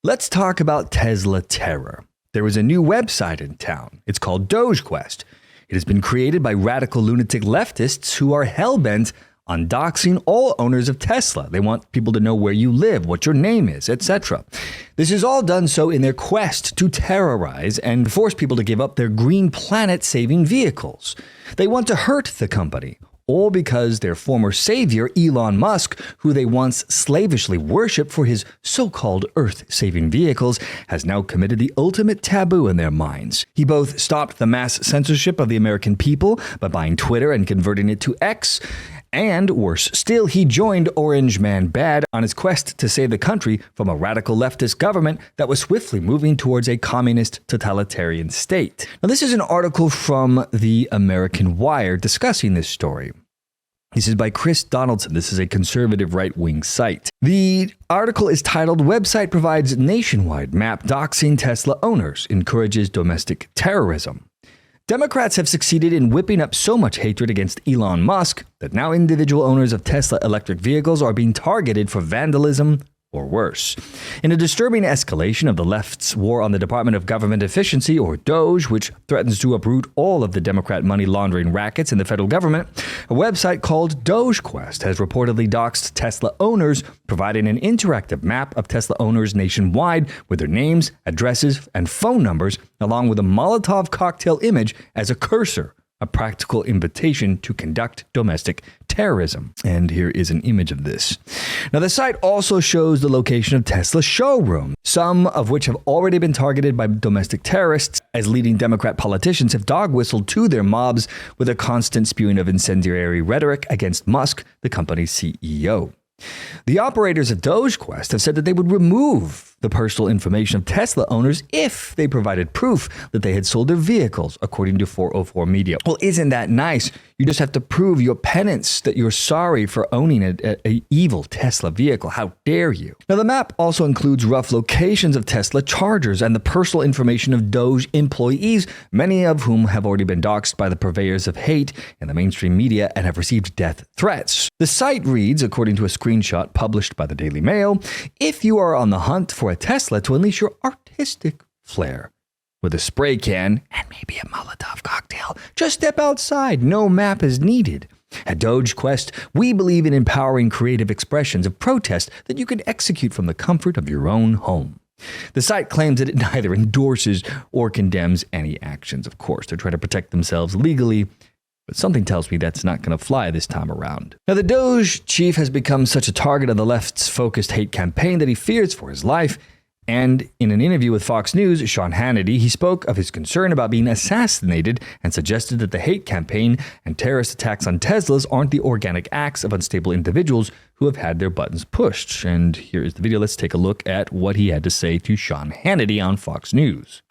Let's talk about Tesla terror. There is a new website in town. It's called Dogequest. It has been created by radical lunatic leftists who are hell-bent on doxing all owners of Tesla. They want people to know where you live, what your name is, etc. This is all done so in their quest to terrorize and force people to give up their green planet-saving vehicles. They want to hurt the company, all because their former savior, Elon Musk, who they once slavishly worshipped for his so-called Earth-saving vehicles, has now committed the ultimate taboo in their minds. He both stopped the mass censorship of the American people by buying Twitter and converting it to X, and worse still, he joined Orange Man Bad on his quest to save the country from a radical leftist government that was swiftly moving towards a communist totalitarian state. Now, this is an article from the American Wire discussing this story. This is by Chris Donaldson. This is a conservative right-wing site. The article is titled, "Website Provides Nationwide Map Doxing Tesla Owners, Encourages Domestic Terrorism." Democrats have succeeded in whipping up so much hatred against Elon Musk that now individual owners of Tesla electric vehicles are being targeted for vandalism or worse. In a disturbing escalation of the left's war on the Department of Government Efficiency, or DOGE, which threatens to uproot all of the Democrat money laundering rackets in the federal government, a website called Dogequest has reportedly doxed Tesla owners, providing an interactive map of Tesla owners nationwide with their names, addresses, and phone numbers, along with a Molotov cocktail image as a cursor, a practical invitation to conduct domestic terrorism. And here is an image of this. Now, the site also shows the location of Tesla showrooms, some of which have already been targeted by domestic terrorists, as leading Democrat politicians have dog-whistled to their mobs with a constant spewing of incendiary rhetoric against Musk, the company's CEO. The operators of Dogequest have said that they would remove the personal information of Tesla owners if they provided proof that they had sold their vehicles, according to 404 Media. Well, isn't that nice? You just have to prove your penance that you're sorry for owning an evil Tesla vehicle. How dare you? Now, the map also includes rough locations of Tesla chargers and the personal information of Doge employees, many of whom have already been doxxed by the purveyors of hate in the mainstream media and have received death threats. The site reads, according to a screenshot published by the Daily Mail, "If you are on the hunt for a Tesla to unleash your artistic flair with a spray can and maybe a Molotov cocktail, just step outside. No map is needed. At Dogequest, we believe in empowering creative expressions of protest that you can execute from the comfort of your own home." The site claims that it neither endorses or condemns any actions. Of course, they're trying to protect themselves legally, but something tells me that's not going to fly this time around. Now, the Doge chief has become such a target of the left's focused hate campaign that he fears for his life. And in an interview with Fox News, Sean Hannity, he spoke of his concern about being assassinated and suggested that the hate campaign and terrorist attacks on Teslas aren't the organic acts of unstable individuals who have had their buttons pushed. And here is the video. Let's take a look at what he had to say to Sean Hannity on Fox News.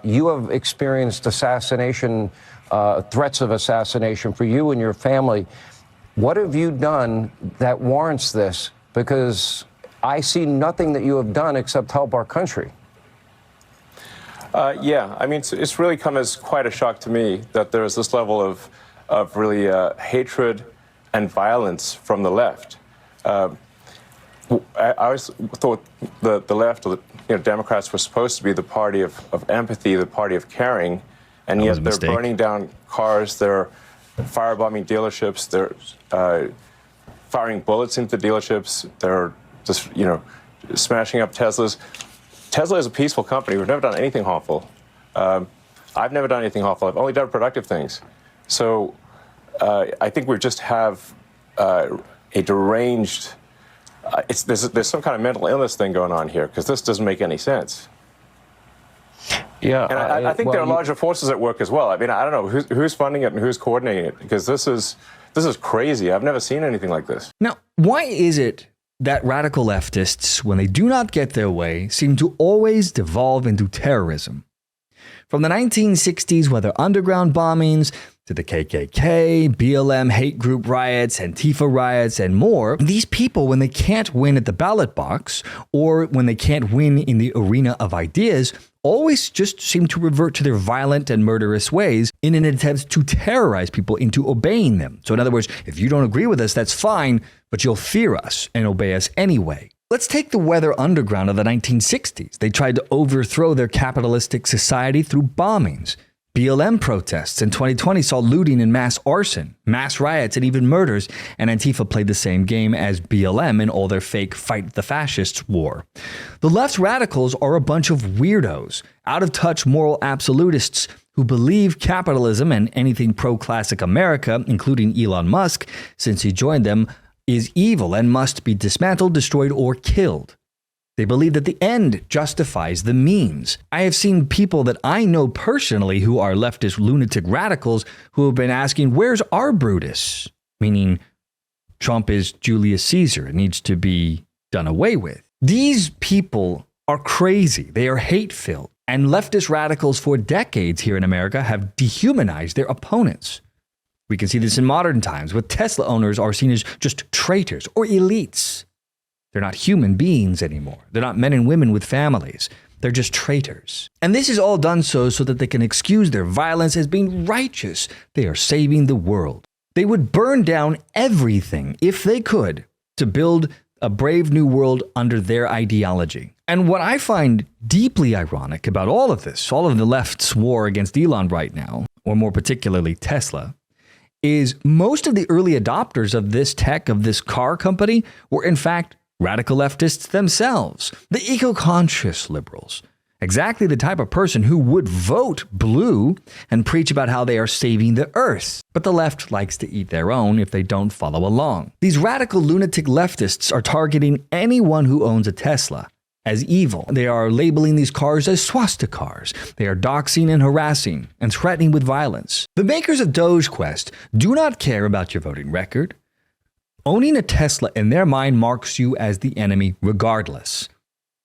You have experienced assassination, threats of assassination for you and your family. What have you done that warrants this? Because I see nothing that you have done except help our country. Yeah, I mean, it's really come as quite a shock to me that there's this level of really hatred and violence from the left. I always thought the left, or Democrats, were supposed to be the party of empathy, the party of caring, and yet they're burning down cars, they're firebombing dealerships, they're firing bullets into dealerships, they're just, smashing up Teslas. Tesla is a peaceful company. We've never done anything harmful. I've never done anything harmful. I've only done productive things. So I think we just have a deranged, there's some kind of mental illness thing going on here, because this doesn't make any sense. Yeah, and I think there are larger forces at work as well. I mean, I don't know who's funding it and who's coordinating it, because this is crazy. I've never seen anything like this. Now, why is it that radical leftists, when they do not get their way, seem to always devolve into terrorism? From the 1960s, whether underground bombings to the KKK, BLM hate group riots, Antifa riots, and more, these people, when they can't win at the ballot box or when they can't win in the arena of ideas, always just seem to revert to their violent and murderous ways in an attempt to terrorize people into obeying them. So in other words, if you don't agree with us, that's fine, but you'll fear us and obey us anyway. Let's take the weather underground of the 1960s. They tried to overthrow their capitalistic society through bombings. BLM protests in 2020 saw looting and mass arson, mass riots, and even murders, and Antifa played the same game as BLM in all their fake fight the fascists war. The left's radicals are a bunch of weirdos, out-of-touch moral absolutists who believe capitalism and anything pro-classic America, including Elon Musk, since he joined them, is evil and must be dismantled, destroyed, or killed. They believe that the end justifies the means. I have seen people that I know personally who are leftist lunatic radicals who have been asking, where's our Brutus? Meaning Trump is Julius Caesar. It needs to be done away with. These people are crazy. They are hate-filled. And leftist radicals for decades here in America have dehumanized their opponents. We can see this in modern times, with Tesla owners are seen as just traitors or elites. They're not human beings anymore. They're not men and women with families. They're just traitors. And this is all done so that they can excuse their violence as being righteous. They are saving the world. They would burn down everything, if they could, to build a brave new world under their ideology. And what I find deeply ironic about all of this, all of the left's war against Elon right now, or more particularly Tesla, is most of the early adopters of this tech, of this car company, were in fact radical leftists themselves, the eco-conscious liberals. Exactly the type of person who would vote blue and preach about how they are saving the earth. But the left likes to eat their own if they don't follow along. These radical lunatic leftists are targeting anyone who owns a Tesla as evil. They are labeling these cars as swastikars. They are doxing and harassing and threatening with violence. The makers of Dogequest do not care about your voting record. Owning a Tesla in their mind marks you as the enemy regardless.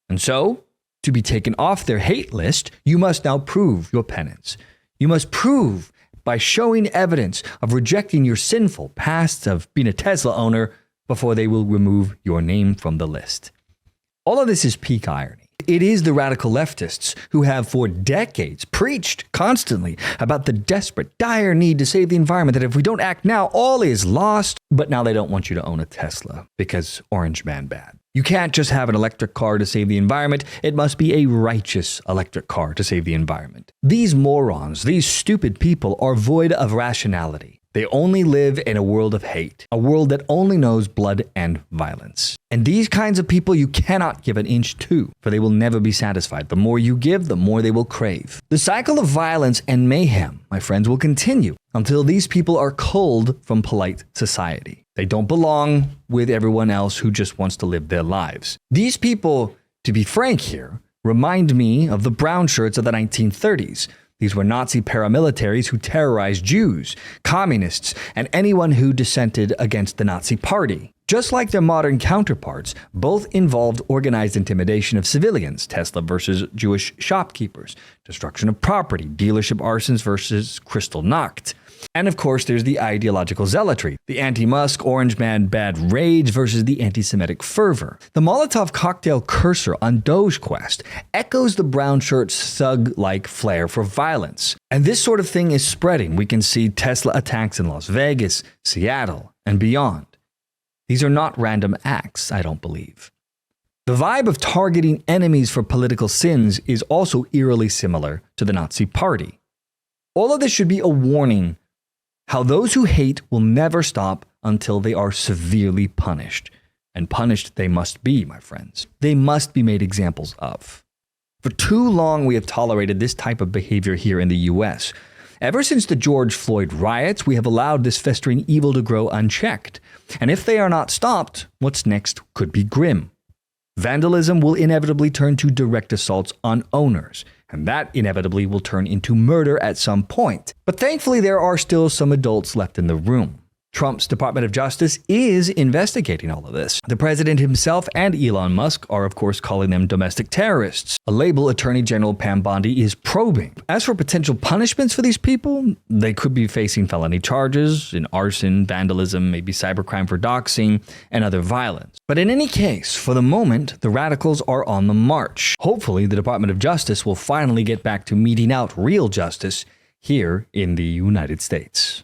And so, to be taken off their hate list, you must now prove your penance. You must prove by showing evidence of rejecting your sinful past of being a Tesla owner before they will remove your name from the list. All of this is peak irony. It is the radical leftists who have for decades preached constantly about the desperate, dire need to save the environment, that if we don't act now, all is lost. But now they don't want you to own a Tesla because orange man bad. You can't just have an electric car to save the environment. It must be a righteous electric car to save the environment. These morons, these stupid people are void of rationality. They only live in a world of hate, a world that only knows blood and violence. And these kinds of people you cannot give an inch to, for they will never be satisfied. The more you give, the more they will crave. The cycle of violence and mayhem, my friends, will continue until these people are culled from polite society. They don't belong with everyone else who just wants to live their lives. These people, to be frank here, remind me of the brown shirts of the 1930s. These were Nazi paramilitaries who terrorized Jews, communists, and anyone who dissented against the Nazi party. Just like their modern counterparts, both involved organized intimidation of civilians, Tesla versus Jewish shopkeepers, destruction of property, dealership arsons versus Kristallnacht. And of course, there's the ideological zealotry, the anti-Musk, orange man bad rage versus the anti-Semitic fervor. The Molotov cocktail cursor on Dogequest echoes the brown shirt's thug-like flair for violence. And this sort of thing is spreading. We can see Tesla attacks in Las Vegas, Seattle, and beyond. These are not random acts, I don't believe. The vibe of targeting enemies for political sins is also eerily similar to the Nazi Party. All of this should be a warning how those who hate will never stop until they are severely punished. And punished they must be, my friends. They must be made examples of. For too long, we have tolerated this type of behavior here in the US. Ever since the George Floyd riots, we have allowed this festering evil to grow unchecked. And if they are not stopped, what's next could be grim. Vandalism will inevitably turn to direct assaults on owners, and that inevitably will turn into murder at some point. But thankfully, there are still some adults left in the room. Trump's Department of Justice is investigating all of this. The president himself and Elon Musk are, of course, calling them domestic terrorists. A label Attorney General Pam Bondi is probing. As for potential punishments for these people, they could be facing felony charges in arson, vandalism, maybe cybercrime for doxing, and other violence. But in any case, for the moment, the radicals are on the march. Hopefully, the Department of Justice will finally get back to meting out real justice here in the United States.